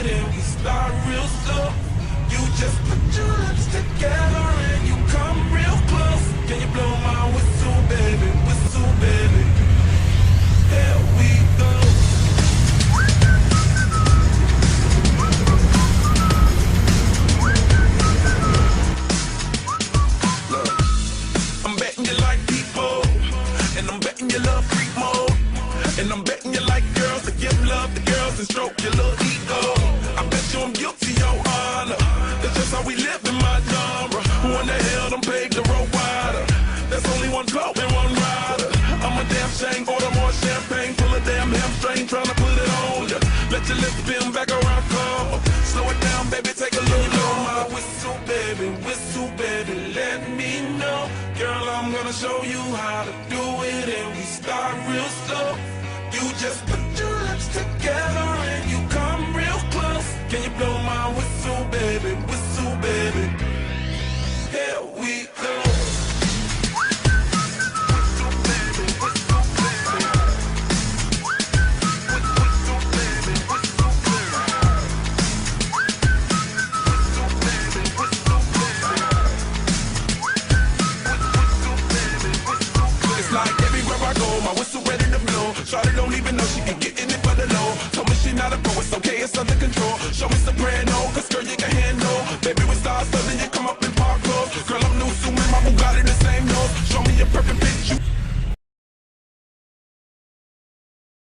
it and we start real slow. You just put your lips together and you come real close. Can you blow my whistle, baby? Whistle, baby. Here we go. Look, I'm betting you like people, and I'm betting you love freak mode, and I'm betting you like girls to give love to girls and stroke your little ego. I bet you I'm guilty, your honor. That's just how we live in my genre. Who in the hell done paved the road wider? There's only one blow and one rider. I'm a damn shame, order more champagne, pull a damn hamstring, trying to put it on ya. Let your lips spin back around.